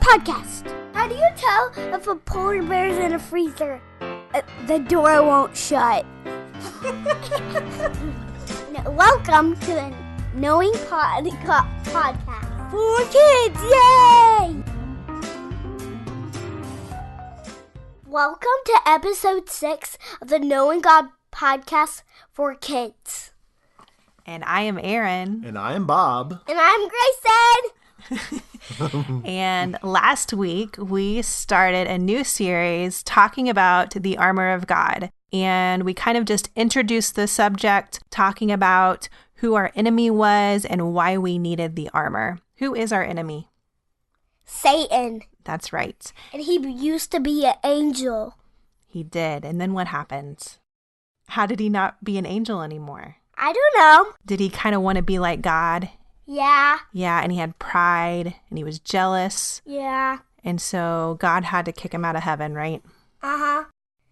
podcast. How do you tell if a polar bear is in a freezer? The door won't shut. Welcome to the Knowing Podcast for kids. Yay! Welcome to episode 6 of the Knowing God Podcast for kids. And I am Aaron. And I am Bob. And I'm Grayson. And last week, we started a new series talking about the armor of God. And we kind of just introduced the subject, talking about who our enemy was and why we needed the armor. Who is our enemy? Satan. That's right. And he used to be an angel. He did. And then what happened? How did he not be an angel anymore? I don't know. Did he kind of want to be like God? Yeah. Yeah, and he had pride, and he was jealous. Yeah. And so God had to kick him out of heaven, right? Uh-huh.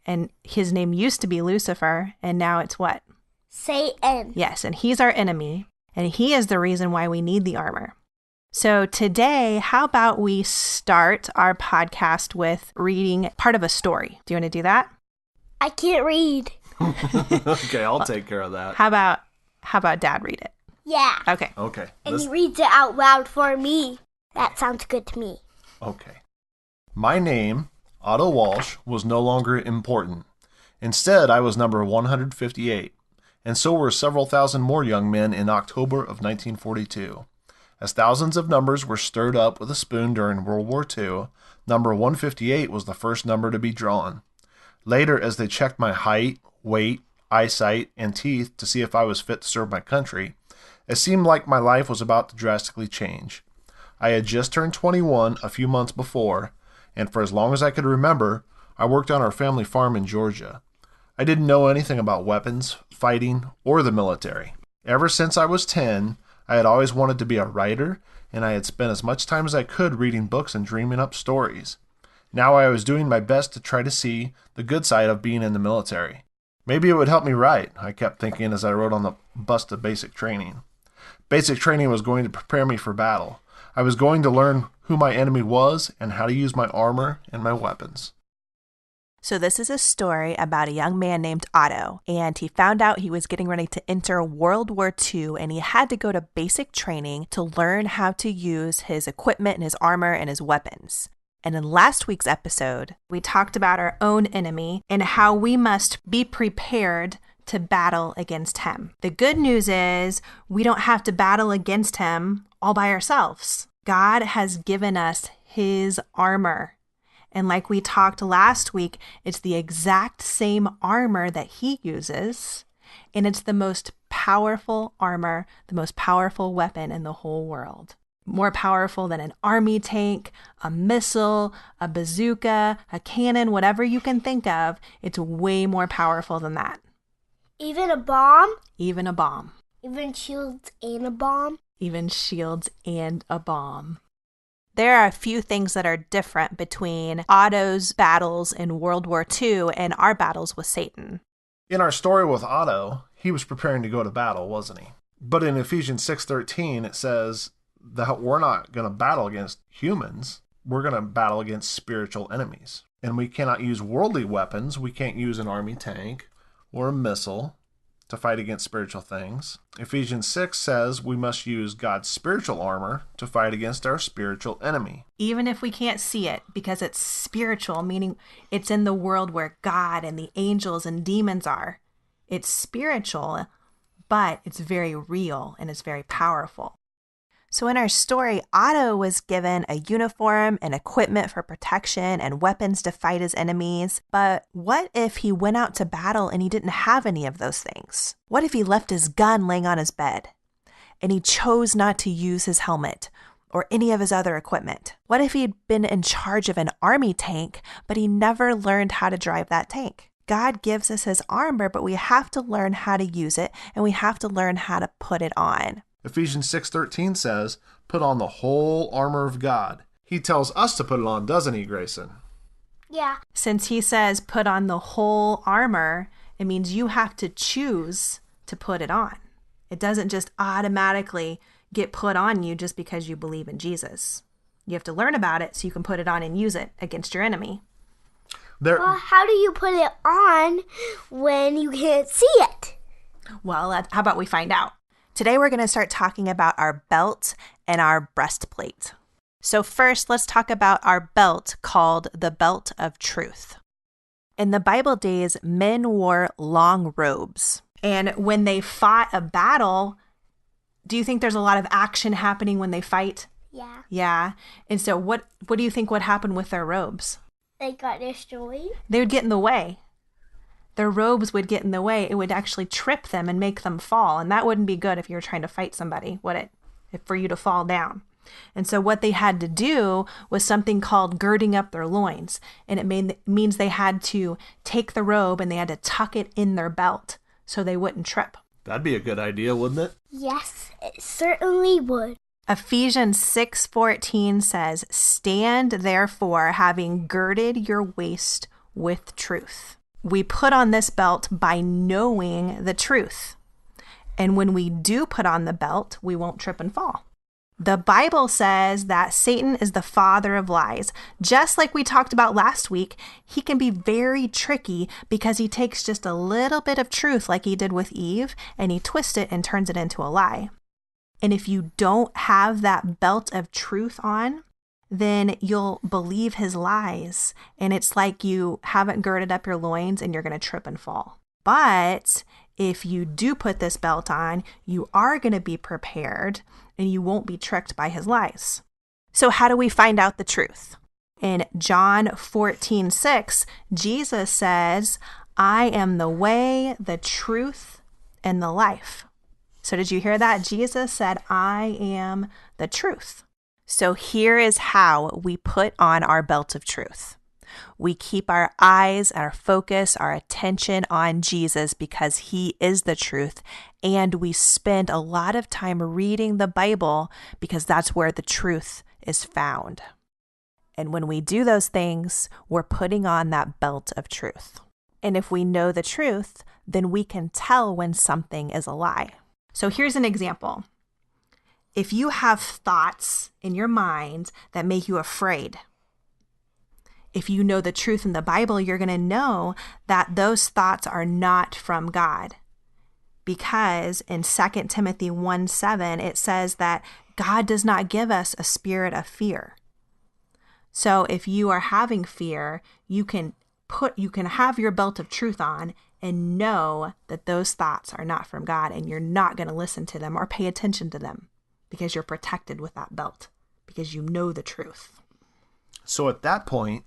And his name used to be Lucifer, and now it's what? Satan. Yes, and he's our enemy, and he is the reason why we need the armor. So today, how about we start our podcast with reading part of a story? Do you want to do that? I can't read. Okay, I'll take care of that. How about Dad read it? Yeah. Okay. And he reads it out loud for me. That sounds good to me. Okay. My name, Otto Walsh, was no longer important. Instead, I was number 158, and so were several thousand more young men in October of 1942. As thousands of numbers were stirred up with a spoon during World War II, number 158 was the first number to be drawn. Later, as they checked my height, weight, eyesight, and teeth to see if I was fit to serve my country, it seemed like my life was about to drastically change. I had just turned 21 a few months before, and for as long as I could remember, I worked on our family farm in Georgia. I didn't know anything about weapons, fighting, or the military. Ever since I was 10, I had always wanted to be a writer, and I had spent as much time as I could reading books and dreaming up stories. Now I was doing my best to try to see the good side of being in the military. Maybe it would help me write, I kept thinking as I rode on the bus to basic training. Basic training was going to prepare me for battle. I was going to learn who my enemy was and how to use my armor and my weapons. So this is a story about a young man named Otto, and he found out he was getting ready to enter World War II, and he had to go to basic training to learn how to use his equipment and his armor and his weapons. And in last week's episode, we talked about our own enemy and how we must be prepared to battle against him. The good news is we don't have to battle against him all by ourselves. God has given us his armor. And like we talked last week, it's the exact same armor that he uses. And it's the most powerful armor, the most powerful weapon in the whole world. More powerful than an army tank, a missile, a bazooka, a cannon, whatever you can think of. It's way more powerful than that. Even a bomb? Even a bomb. Even shields and a bomb? Even shields and a bomb. There are a few things that are different between Otto's battles in World War II and our battles with Satan. In our story with Otto, he was preparing to go to battle, wasn't he? But in Ephesians 6:13, it says that we're not going to battle against humans. We're going to battle against spiritual enemies. And we cannot use worldly weapons. We can't use an army tank or a missile to fight against spiritual things. Ephesians 6 says we must use God's spiritual armor to fight against our spiritual enemy. Even if we can't see it, because it's spiritual, meaning it's in the world where God and the angels and demons are. It's spiritual, but it's very real and it's very powerful. So in our story, Otto was given a uniform and equipment for protection and weapons to fight his enemies. But what if he went out to battle and he didn't have any of those things? What if he left his gun laying on his bed and he chose not to use his helmet or any of his other equipment? What if he'd been in charge of an army tank, but he never learned how to drive that tank? God gives us his armor, but we have to learn how to use it and we have to learn how to put it on. Ephesians 6:13 says, put on the whole armor of God. He tells us to put it on, doesn't he, Grayson? Yeah. Since he says put on the whole armor, it means you have to choose to put it on. It doesn't just automatically get put on you just because you believe in Jesus. You have to learn about it so you can put it on and use it against your enemy. Well, how do you put it on when you can't see it? Well, how about we find out? Today we're going to start talking about our belt and our breastplate. So first, let's talk about our belt called the belt of truth. In the Bible days, men wore long robes. And when they fought a battle, do you think there's a lot of action happening when they fight? Yeah. Yeah. And so what do you think would happen with their robes? They got destroyed? They would get in the way. Their robes would get in the way. It would actually trip them and make them fall. And that wouldn't be good if you were trying to fight somebody, would it? For you to fall down. And so what they had to do was something called girding up their loins. And it means they had to take the robe and they had to tuck it in their belt so they wouldn't trip. That'd be a good idea, wouldn't it? Yes, it certainly would. Ephesians 6:14 says, "Stand therefore, having girded your waist with truth." We put on this belt by knowing the truth. And when we do put on the belt, we won't trip and fall. The Bible says that Satan is the father of lies. Just like we talked about last week, he can be very tricky because he takes just a little bit of truth like he did with Eve, and he twists it and turns it into a lie. And if you don't have that belt of truth on, then you'll believe his lies. And it's like you haven't girded up your loins and you're going to trip and fall. But if you do put this belt on, you are going to be prepared and you won't be tricked by his lies. So how do we find out the truth? In John 14:6, Jesus says, "I am the way, the truth, and the life." So did you hear that? Jesus said, "I am the truth." So here is how we put on our belt of truth. We keep our eyes, our focus, our attention on Jesus because he is the truth. And we spend a lot of time reading the Bible because that's where the truth is found. And when we do those things, we're putting on that belt of truth. And if we know the truth, then we can tell when something is a lie. So here's an example. If you have thoughts in your mind that make you afraid, if you know the truth in the Bible, you're going to know that those thoughts are not from God. Because in 2 Timothy 1:7, it says that God does not give us a spirit of fear. So if you are having fear, you can have your belt of truth on and know that those thoughts are not from God, and you're not going to listen to them or pay attention to them because you're protected with that belt because you know the truth. So at that point,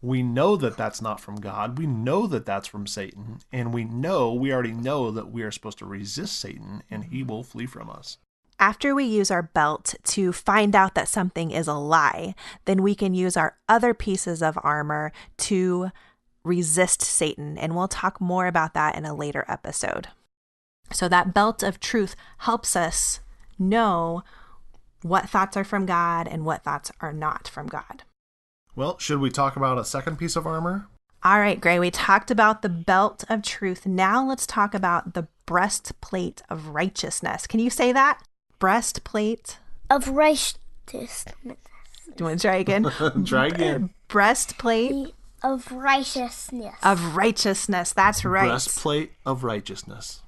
we know that that's not from God. We know that that's from Satan. And we already know that we are supposed to resist Satan and he will flee from us. After we use our belt to find out that something is a lie, then we can use our other pieces of armor to resist Satan. And we'll talk more about that in a later episode. So that belt of truth helps us know what thoughts are from God and what thoughts are not from God. Well, should we talk about a second piece of armor? All right, Gray, we talked about the belt of truth. Now let's talk about the breastplate of righteousness. Can you say that? Breastplate of righteousness. Do you want to try again? Try again. Breastplate of righteousness. Of righteousness, that's right. Breastplate of righteousness.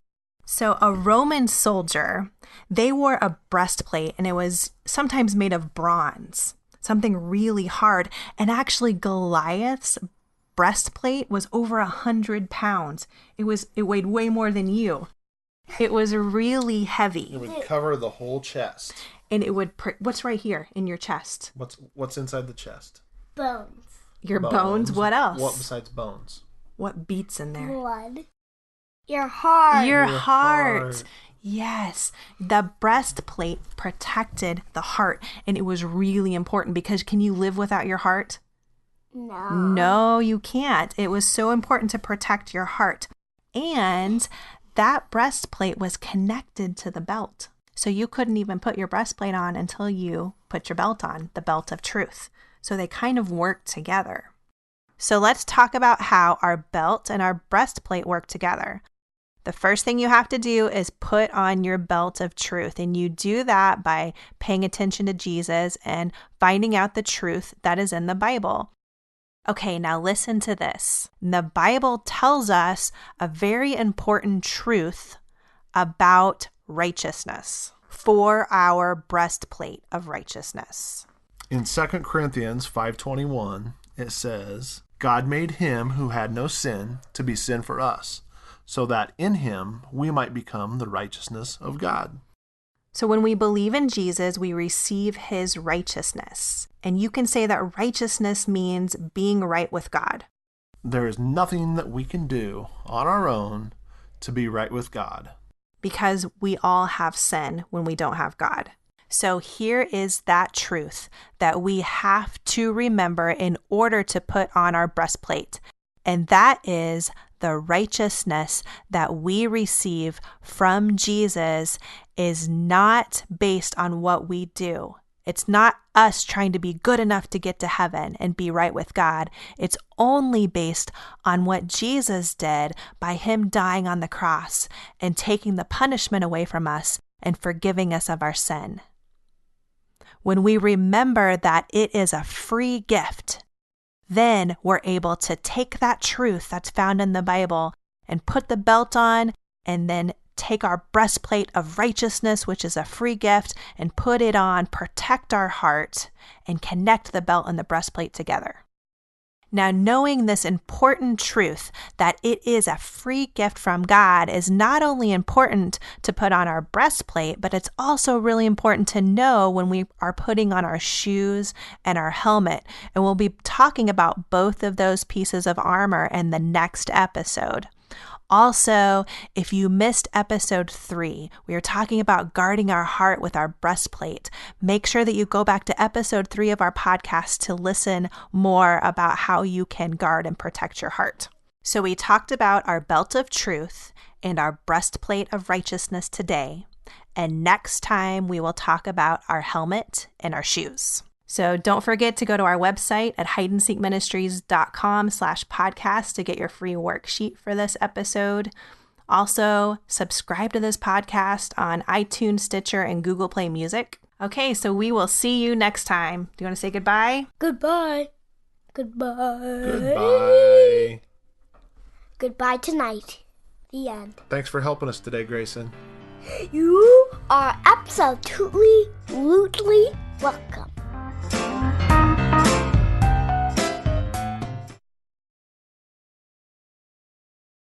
So a Roman soldier, they wore a breastplate, and it was sometimes made of bronze, something really hard. And actually Goliath's breastplate was over 100 pounds. It weighed way more than you. It was really heavy. It would cover the whole chest. And it would, what's right here in your chest? What's inside the chest? Bones. Your bones? What else? What besides bones? What beats in there? Blood. Your heart. Your heart. Yes. The breastplate protected the heart. And it was really important because can you live without your heart? No. No, you can't. It was so important to protect your heart. And that breastplate was connected to the belt. So you couldn't even put your breastplate on until you put your belt on, the belt of truth. So they kind of work together. So let's talk about how our belt and our breastplate work together. The first thing you have to do is put on your belt of truth. And you do that by paying attention to Jesus and finding out the truth that is in the Bible. Okay, now listen to this. The Bible tells us a very important truth about righteousness for our breastplate of righteousness. In 2 Corinthians 5:21, it says, God made him who had no sin to be sin for us, so that in him we might become the righteousness of God. So when we believe in Jesus, we receive his righteousness. And you can say that righteousness means being right with God. There is nothing that we can do on our own to be right with God. Because we all have sin when we don't have God. So here is that truth that we have to remember in order to put on our breastplate. And that is the righteousness that we receive from Jesus is not based on what we do. It's not us trying to be good enough to get to heaven and be right with God. It's only based on what Jesus did by him dying on the cross and taking the punishment away from us and forgiving us of our sin. When we remember that it is a free gift, then we're able to take that truth that's found in the Bible and put the belt on and then take our breastplate of righteousness, which is a free gift, and put it on, protect our heart, and connect the belt and the breastplate together. Now, knowing this important truth that it is a free gift from God is not only important to put on our breastplate, but it's also really important to know when we are putting on our shoes and our helmet. And we'll be talking about both of those pieces of armor in the next episode. Also, if you missed episode 3, we are talking about guarding our heart with our breastplate. Make sure that you go back to episode 3 of our podcast to listen more about how you can guard and protect your heart. So we talked about our belt of truth and our breastplate of righteousness today. And next time we will talk about our helmet and our shoes. So don't forget to go to our website at hideandseekministries.com/podcast to get your free worksheet for this episode. Also, subscribe to this podcast on iTunes, Stitcher, and Google Play Music. Okay, so we will see you next time. Do you want to say goodbye? Goodbye. Goodbye. Goodbye. Goodbye tonight. The end. Thanks for helping us today, Grayson. You are absolutely welcome.